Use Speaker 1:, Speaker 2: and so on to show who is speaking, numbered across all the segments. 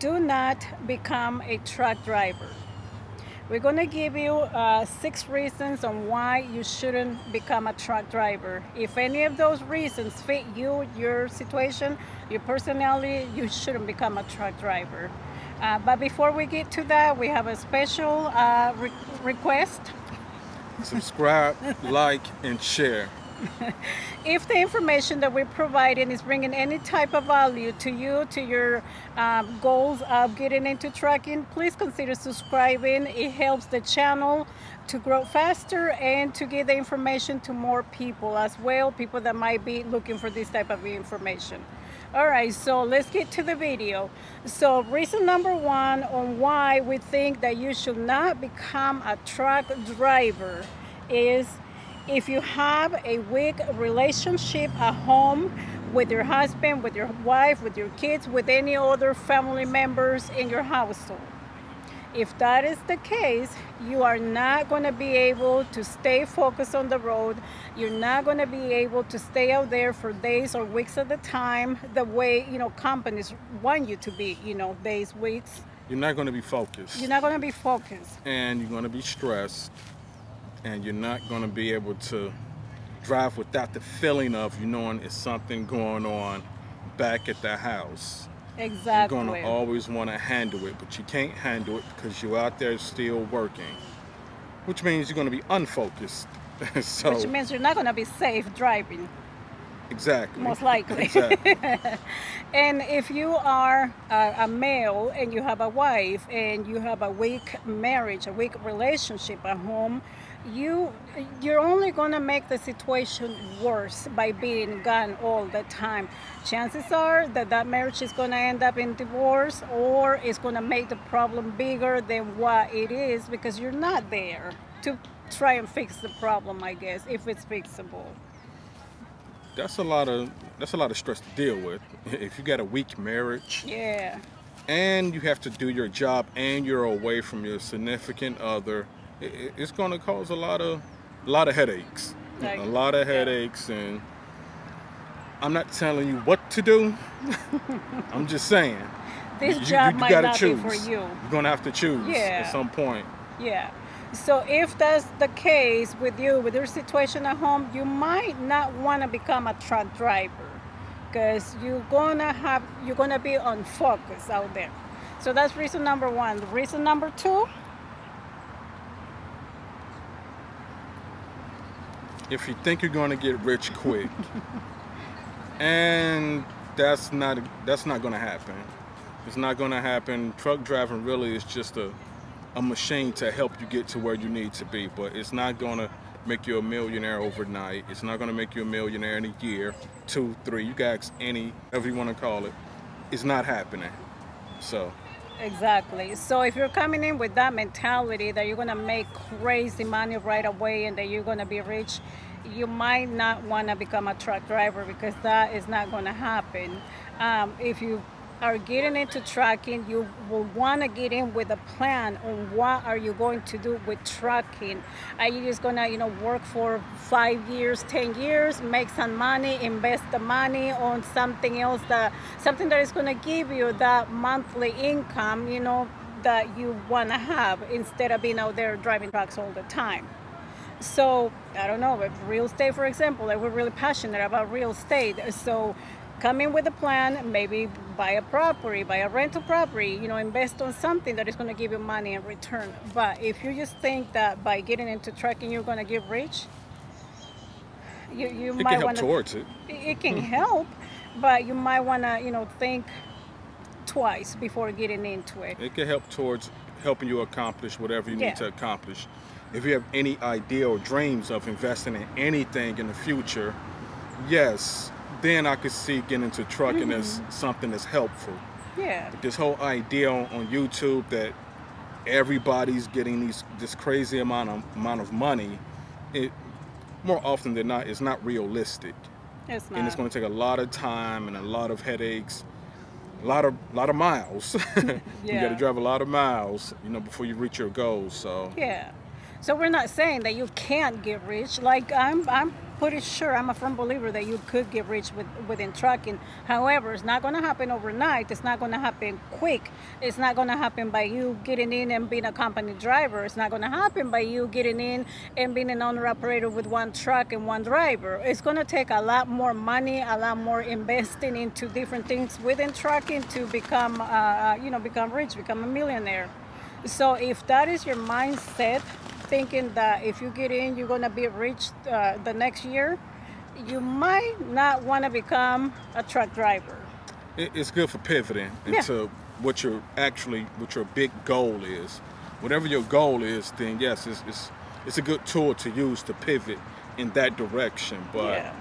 Speaker 1: do not become a truck driver. We're going to give you 6 reasons on why you shouldn't become a truck driver. If any of those reasons fit you, your situation, your personality, you shouldn't become a truck driver. But before we get to that, we have a special request.
Speaker 2: Subscribe, like, and share.
Speaker 1: If the information that we're providing is bringing any type of value to you, to your goals of getting into trucking, please consider subscribing. It helps the channel to grow faster and to get the information to more people as well, people that might be looking for this type of information. All right, so let's get to the video. So reason number one on why we think that you should not become a truck driver is if you have a weak relationship at home with your husband, with your wife, with your kids, with any other family members in your household. If that is the case, you are not going to be able to stay focused on the road. You're not going to be able to stay out there for days or weeks at a time the way, companies want you to be, days, weeks.
Speaker 2: You're not going to be focused.
Speaker 1: You're not going to be focused.
Speaker 2: And you're going to be stressed. And you're not going to be able to drive without the feeling of you knowing it's something going on back at the house.
Speaker 1: Exactly.
Speaker 2: You're going to always want to handle it, but you can't handle it because you're out there still working, which means you're going to be unfocused.
Speaker 1: Which means you're not going to be safe driving.
Speaker 2: Exactly.
Speaker 1: Most likely.
Speaker 2: Exactly.
Speaker 1: And if you are a male and you have a wife and you have a weak marriage, a weak relationship at home, you're only going to make the situation worse by being gone all the time. Chances are that marriage is going to end up in divorce, or it's going to make the problem bigger than what it is because you're not there to try and fix the problem, I guess, if it's fixable.
Speaker 2: That's a lot of stress to deal with. If you got a weak marriage,
Speaker 1: Yeah.
Speaker 2: and you have to do your job and you're away from your significant other, it's going to cause a lot of headaches.
Speaker 1: Like,
Speaker 2: A lot of
Speaker 1: yeah.
Speaker 2: headaches, and I'm not telling you what to do. I'm just saying
Speaker 1: This
Speaker 2: you
Speaker 1: job might
Speaker 2: gotta
Speaker 1: not
Speaker 2: choose.
Speaker 1: be for you.
Speaker 2: You're going to have to choose
Speaker 1: Yeah.
Speaker 2: at some point.
Speaker 1: Yeah. So if that's the case with you, with your situation at home, you might not want to become a truck driver because you're gonna be unfocused out there. So that's reason number one. Reason number two,
Speaker 2: If you think you're going to get rich quick, and that's not going to happen. It's not going to happen. Truck driving really is just a machine to help you get to where you need to be, but it's not going to make you a millionaire overnight. It's not going to make you a millionaire in a year, 2, 3. You guys, whatever you want to call it, it's not happening. So
Speaker 1: exactly. So if you're coming in with that mentality that you're gonna make crazy money right away and that you're gonna be rich, you might not want to become a truck driver because that is not going to happen. If you are getting into trucking, you will want to get in with a plan on what are you going to do with trucking. Are you just gonna, work for 5 years, 10 years, make some money, invest the money on something else, something that is gonna give you that monthly income, that you wanna have instead of being out there driving trucks all the time. So I don't know, but real estate, for example, like we're really passionate about real estate. So come in with a plan, maybe buy a property, buy a rental property, invest on something that is going to give you money in return. But if you just think that by getting into trucking you're going to get rich, you
Speaker 2: it
Speaker 1: might
Speaker 2: can help
Speaker 1: want to.
Speaker 2: towards it.
Speaker 1: It can help, but you might want to, think twice before getting into it.
Speaker 2: It can help towards helping you accomplish whatever you
Speaker 1: Yeah.
Speaker 2: need to accomplish. If you have any idea or dreams of investing in anything in the future, yes, then I could see getting into trucking as something that's helpful.
Speaker 1: Yeah.
Speaker 2: But this whole idea on YouTube that everybody's getting this crazy amount of money, it more often than not is not realistic.
Speaker 1: It's
Speaker 2: And it's
Speaker 1: not.
Speaker 2: going to take a lot of time and a lot of headaches, a lot of miles. You got
Speaker 1: Yeah.
Speaker 2: to drive a lot of miles, before you reach your goals. So
Speaker 1: Yeah. So we're not saying that you can't get rich. Like I'm pretty sure, I'm a firm believer that you could get rich within trucking. However, it's not going to happen overnight. It's not going to happen quick. It's not going to happen by you getting in and being a company driver. It's not going to happen by you getting in and being an owner operator with one truck and one driver. It's going to take a lot more money, a lot more investing into different things within trucking to become, become rich, become a millionaire. So if that is your mindset, thinking that if you get in, you're gonna be rich the next year, you might not want to become a truck driver.
Speaker 2: It's good for pivoting into what your big goal is. Whatever your goal is, then yes, it's a good tool to use to pivot in that direction. But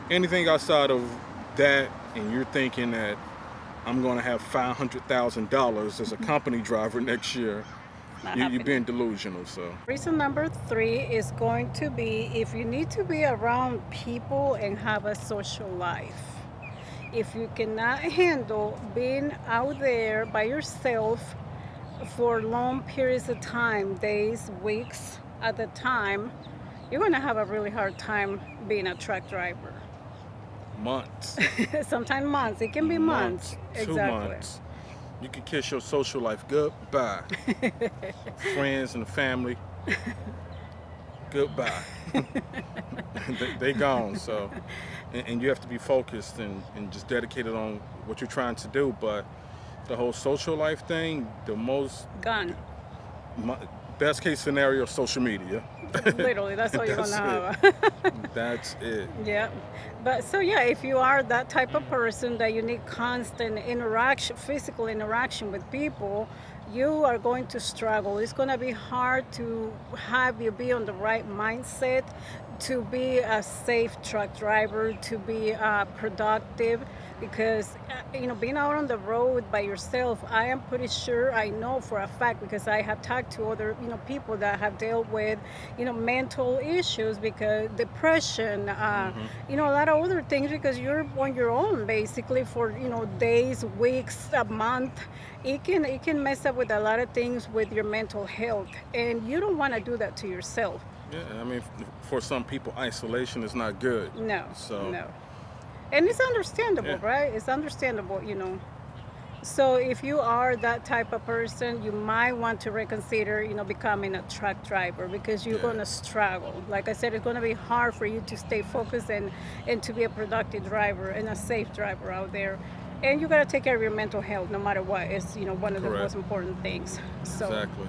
Speaker 2: anything outside of that, and you're thinking that I'm going to have $500,000 as a company driver next year, you're being delusional. So
Speaker 1: reason number 3 is going to be if you need to be around people and have a social life. If you cannot handle being out there by yourself for long periods of time, days, weeks at a time, you're going to have a really hard time being a truck driver.
Speaker 2: Months.
Speaker 1: Sometimes months. It can be months.
Speaker 2: 2
Speaker 1: Exactly.
Speaker 2: months. You can kiss your social life goodbye. Friends and family, goodbye. they gone. So, and you have to be focused and just dedicated on what you're trying to do. But the whole social life thing, the most
Speaker 1: gone.
Speaker 2: Best case scenario, social media.
Speaker 1: Literally, that's all you're gonna have.
Speaker 2: That's it.
Speaker 1: Yeah, but so if you are that type of person that you need constant interaction, physical interaction with people, you are going to struggle. It's going to be hard to have you be on the right mindset to be a safe truck driver, to be productive, because being out on the road by yourself, I am pretty sure, I know for a fact, because I have talked to other people that have dealt with mental issues, because depression, a lot of other things, because you're on your own basically for days, weeks, a month. It can mess up with a lot of things with your mental health, and you don't want to do that to yourself.
Speaker 2: Yeah, I mean, for some people, isolation is not good.
Speaker 1: No.
Speaker 2: So.
Speaker 1: No. And it's understandable, right? It's understandable, So if you are that type of person, you might want to reconsider, becoming a truck driver, because you're going to struggle. Like I said, it's going to be hard for you to stay focused and to be a productive driver and a safe driver out there. And you got to take care of your mental health no matter what. It's, one of the most important things. So,
Speaker 2: exactly.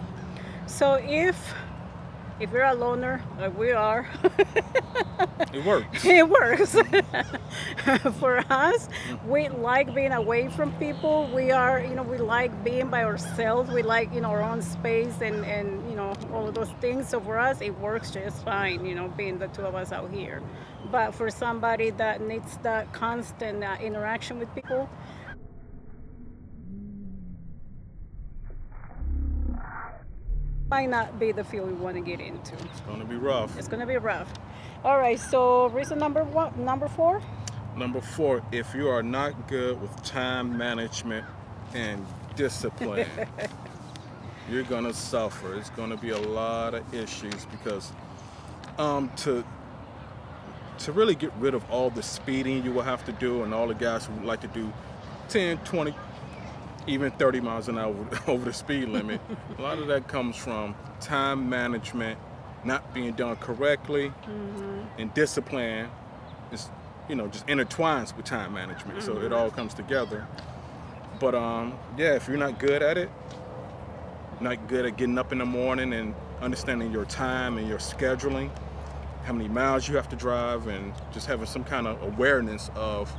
Speaker 1: So if you're a loner, like we are,
Speaker 2: it works.
Speaker 1: It works. For us, we like being away from people. We are, we like being by ourselves. We like, our own space and all of those things. So for us, it works just fine, being the two of us out here. But for somebody that needs that constant interaction with people, might not be the field we want to get into.
Speaker 2: It's going to be rough.
Speaker 1: It's going to be rough. All right, so reason number 4?
Speaker 2: Number 4, if you are not good with time management and discipline, you're going to suffer. It's going to be a lot of issues, because to really get rid of all the speeding you will have to do, and all the guys who would like to do 10, 20, even 30 miles an hour over the speed limit. A lot of that comes from time management not being done correctly, and discipline is, just intertwines with time management. So it all comes together. But if you're not good at it, not good at getting up in the morning and understanding your time and your scheduling, how many miles you have to drive, and just having some kind of awareness of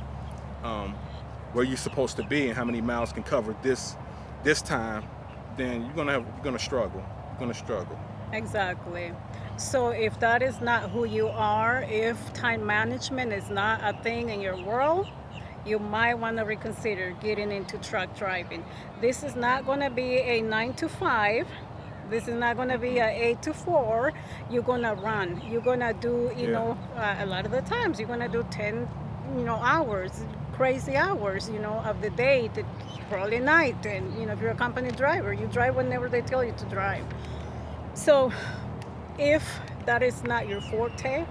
Speaker 2: where you're supposed to be and how many miles can cover this time, then you're gonna struggle.
Speaker 1: Exactly. So if that is not who you are, if time management is not a thing in your world, you might want to reconsider getting into truck driving. This is not going to be a 9 to 5. This is not going to be a 8 to 4. You're going to run. You're going to do, a lot of the times you're going to do 10, hours, crazy hours, of the day, probably night. And, if you're a company driver, you drive whenever they tell you to drive. So if that is not your forte,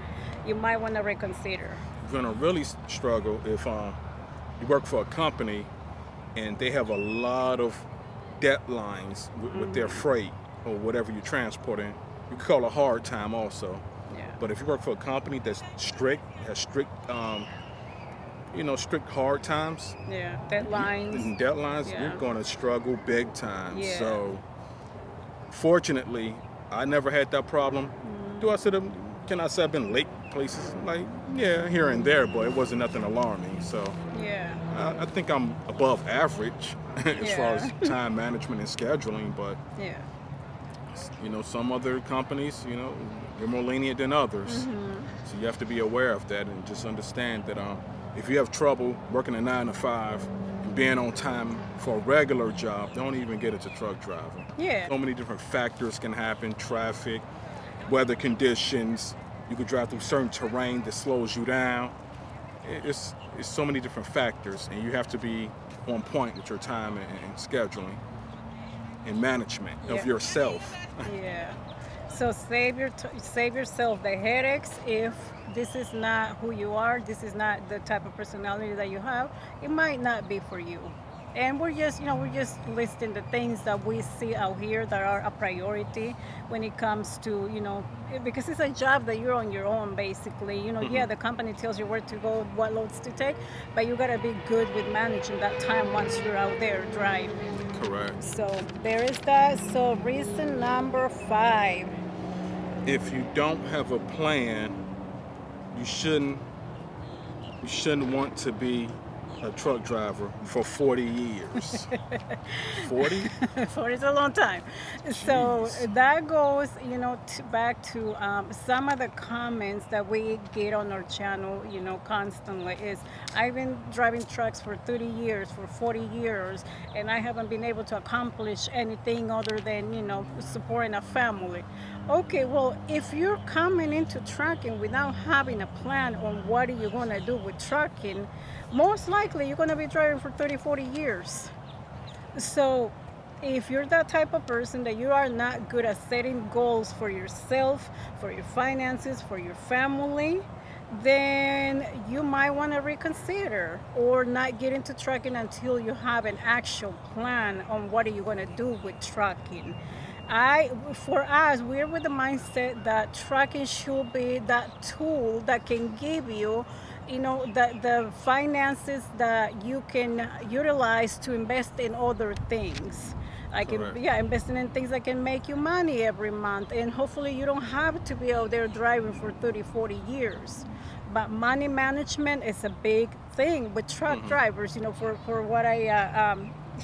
Speaker 1: you might want to reconsider.
Speaker 2: You're gonna really struggle if you work for a company and they have a lot of deadlines with their freight or whatever you're transporting. You could call it a hard time also.
Speaker 1: Yeah.
Speaker 2: But if you work for a company that's strict, has strict, strict hard times
Speaker 1: Yeah. Deadlines.
Speaker 2: and deadlines,
Speaker 1: Yeah.
Speaker 2: you're gonna struggle big time.
Speaker 1: Yeah.
Speaker 2: So, fortunately, I never had that problem. Do I say can I say I've been late places? Like, yeah, here and there, but it wasn't nothing alarming. So,
Speaker 1: Yeah.
Speaker 2: I think I'm above average as far as
Speaker 1: Yeah.
Speaker 2: time management and scheduling. But
Speaker 1: Yeah.
Speaker 2: some other companies, they're more lenient than others. So you have to be aware of that and just understand that if you have trouble working a 9 to 5 and being on time for a regular job, don't even get into truck driving.
Speaker 1: Yeah.
Speaker 2: So many different factors can happen: traffic, weather conditions. You could drive through certain terrain that slows you down. It's so many different factors, and you have to be on point with your time and scheduling and management
Speaker 1: Yeah.
Speaker 2: of yourself.
Speaker 1: Yeah. So save yourself the headaches. If this is not who you are, this is not the type of personality that you have, it might not be for you. And we're just listing the things that we see out here that are a priority when it comes to, because it's a job that you're on your own basically. Yeah, the company tells you where to go, what loads to take, but you gotta be good with managing that time once you're out there driving.
Speaker 2: Correct.
Speaker 1: So there is that. So reason number 5.
Speaker 2: If you don't have a plan, you shouldn't want to be a truck driver for 40 years. 40?
Speaker 1: 40 is a long time. So
Speaker 2: Jeez.
Speaker 1: that goes, back to some of the comments that we get on our channel, constantly is, I've been driving trucks for 30 years, for 40 years, and I haven't been able to accomplish anything other than, supporting a family. Okay, well, if you're coming into trucking without having a plan on what are you going to do with trucking, most likely you're going to be driving for 30, 40 years. So if you're that type of person that you are not good at setting goals for yourself, for your finances, for your family, then you might want to reconsider or not get into trucking until you have an actual plan on what are you going to do with trucking. For us, we're with the mindset that trucking should be that tool that can give you, the finances that you can utilize to invest in other things. Like,
Speaker 2: Correct.
Speaker 1: investing in things that can make you money every month. And hopefully you don't have to be out there driving for 30, 40 years. But money management is a big thing with truck drivers, for what I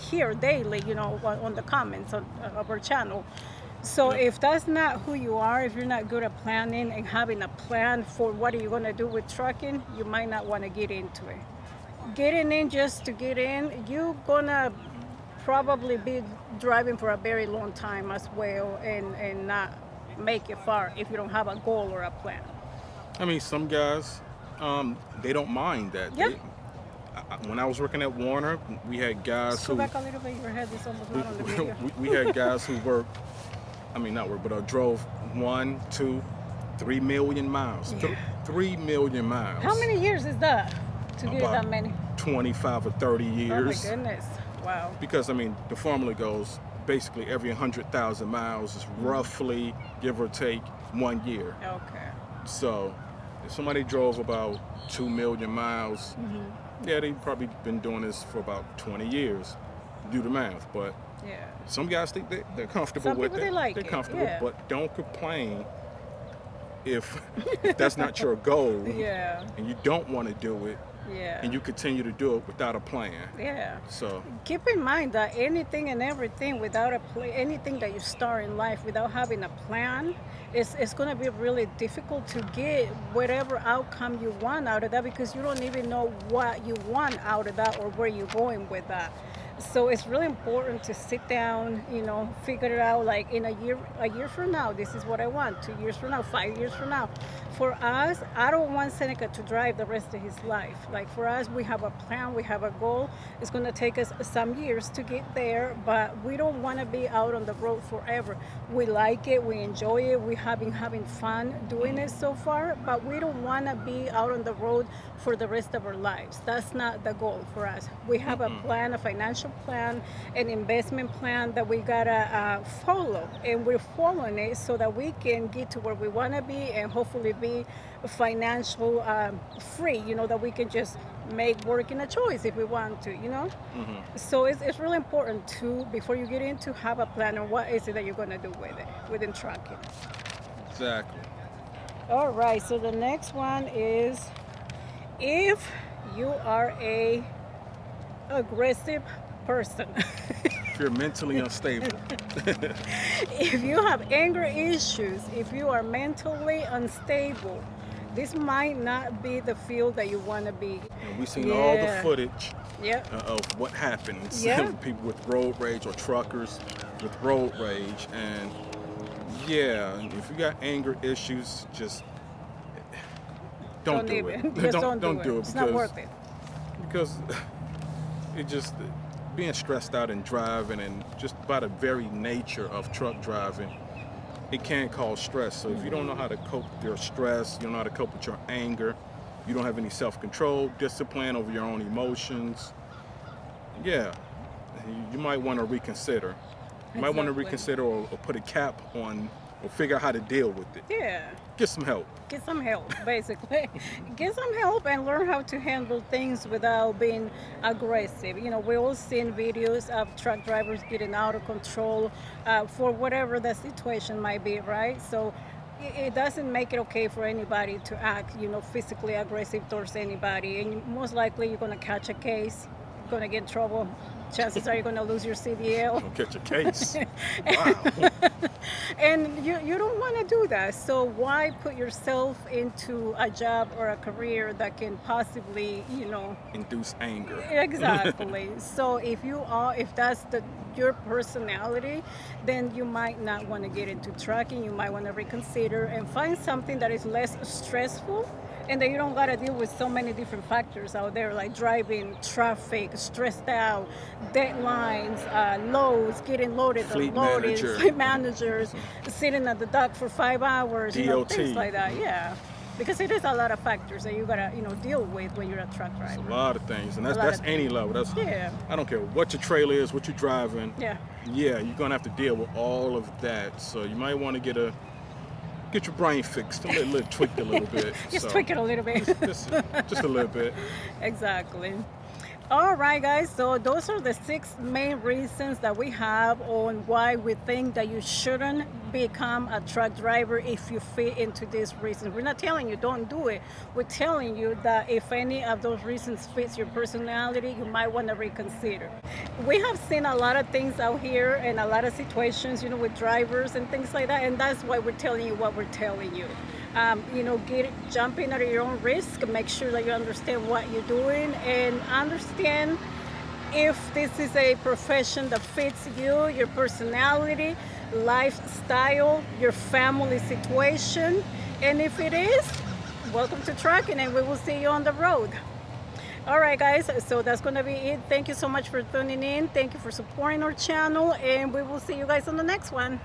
Speaker 1: hear daily, on the comments of our channel. So if that's not who you are, if you're not good at planning and having a plan for what are you going to do with trucking, you might not want to get into it. Getting in just to get in, you're going to probably be driving for a very long time as well and not make it far if you don't have a goal or a plan.
Speaker 2: I mean, some guys, they don't mind that.
Speaker 1: Yeah.
Speaker 2: When I was working at Warner, we had guys
Speaker 1: Just go back a little bit, your head is almost not on the video.
Speaker 2: we had guys who drove 1, 2, 3 million miles.
Speaker 1: Yeah.
Speaker 2: 3 million miles.
Speaker 1: How many years is that to get
Speaker 2: About
Speaker 1: that many?
Speaker 2: 25 or 30
Speaker 1: Oh my
Speaker 2: years.
Speaker 1: goodness. Wow.
Speaker 2: Because, the formula goes basically every 100,000 miles is roughly, give or take, 1 year.
Speaker 1: Okay.
Speaker 2: So if somebody drove about 2 million miles, yeah, they've probably been doing this for about 20 years. Do the math. But
Speaker 1: Yeah.
Speaker 2: some guys think they're comfortable
Speaker 1: Some
Speaker 2: with
Speaker 1: people,
Speaker 2: it.
Speaker 1: they like
Speaker 2: they're
Speaker 1: it,
Speaker 2: comfortable,
Speaker 1: yeah.
Speaker 2: but don't complain if that's not your goal
Speaker 1: Yeah.
Speaker 2: and you don't want to do it
Speaker 1: Yeah.
Speaker 2: and you continue to do it without a plan.
Speaker 1: Yeah.
Speaker 2: So
Speaker 1: Keep in mind that anything and everything without anything that you start in life without having a plan, it's going to be really difficult to get whatever outcome you want out of that because you don't even know what you want out of that or where you're going with that. So it's really important to sit down, figure it out like in a year from now, this is what I want, 2 years from now, 5 years from now. For us, I don't want Seneca to drive the rest of his life. Like for us, we have a plan, we have a goal. It's going to take us some years to get there, but we don't want to be out on the road forever. We like it, we enjoy it, we have been having fun doing it so far, but we don't want to be out on the road for the rest of our lives. That's not the goal for us. We have a plan, a financial plan, an investment plan that we gotta follow, and we're following it so that we can get to where we want to be and hopefully be financial free. That we can just make working a choice if we want to. So it's really important to, before you get in, to have a plan on what is it that you're going to do with it within trucking.
Speaker 2: Exactly.
Speaker 1: All right, so the next one is, if you are a aggressive person,
Speaker 2: If you're mentally unstable,
Speaker 1: if you have anger issues, if you are mentally unstable, this might not be the field that you want to be.
Speaker 2: and we've seen all the
Speaker 1: Yeah.
Speaker 2: footage
Speaker 1: Yep.
Speaker 2: of what happens.
Speaker 1: Yeah.
Speaker 2: People with road rage or truckers with road rage, and yeah, if you got anger issues, just don't do it.
Speaker 1: Even. Just don't
Speaker 2: do it
Speaker 1: It's not worth it.
Speaker 2: because it just being stressed out and driving, and just by the very nature of truck driving, it can cause stress. So if you don't know how to cope with your stress, you don't know how to cope with your anger, you don't have any self-control, discipline over your own emotions, yeah, you might want to reconsider. You might want to
Speaker 1: Exactly.
Speaker 2: reconsider, or put a cap on, or figure out how to deal with it.
Speaker 1: Yeah.
Speaker 2: Get some help.
Speaker 1: Get some help, basically. Get some help and learn how to handle things without being aggressive. We all seen videos of truck drivers getting out of control for whatever the situation might be, right? So it doesn't make it okay for anybody to act, physically aggressive towards anybody. And most likely you're going to catch a case, you're going to get in trouble. Chances are you're going to lose your CDL.
Speaker 2: Don't catch a case. Wow.
Speaker 1: And you don't want to do that. So why put yourself into a job or a career that can possibly,
Speaker 2: Induce anger.
Speaker 1: exactly. So if that's your personality, then you might not want to get into trucking. You might want to reconsider and find something that is less stressful, and that you don't got to deal with so many different factors out there, like driving, traffic, stressed out, deadlines, loads, getting loaded,
Speaker 2: Fleet
Speaker 1: unloaded,
Speaker 2: manager.
Speaker 1: fleet managers, sitting at the dock for 5 hours,
Speaker 2: DOT.
Speaker 1: things like that. Yeah, because it is a lot of factors that you gotta deal with when you're a truck
Speaker 2: A
Speaker 1: driver.
Speaker 2: lot of things, and that's
Speaker 1: A lot
Speaker 2: that's
Speaker 1: of
Speaker 2: any level. That's
Speaker 1: Yeah.
Speaker 2: I don't care what your trailer is, what you're driving.
Speaker 1: Yeah.
Speaker 2: Yeah, you're gonna have to deal with all of that. So you might want to get your brain fixed, a little tweaked a little bit.
Speaker 1: Just
Speaker 2: So,
Speaker 1: tweak it a little bit.
Speaker 2: just a little bit.
Speaker 1: Exactly. All right, guys. So those are the 6 main reasons that we have on why we think that you shouldn't become a truck driver if you fit into these reasons. We're not telling you don't do it. We're telling you that if any of those reasons fits your personality, you might want to reconsider. We have seen a lot of things out here and a lot of situations, with drivers and things like that, and that's why we're telling you what we're telling you. Jump in at your own risk. Make sure that you understand what you're doing, and understand if this is a profession that fits you, your personality, lifestyle, your family situation. And if it is, welcome to trucking, and we will see you on the road. All right, guys, so that's going to be it. Thank you so much for tuning in. Thank you for supporting our channel, and we will see you guys on the next one.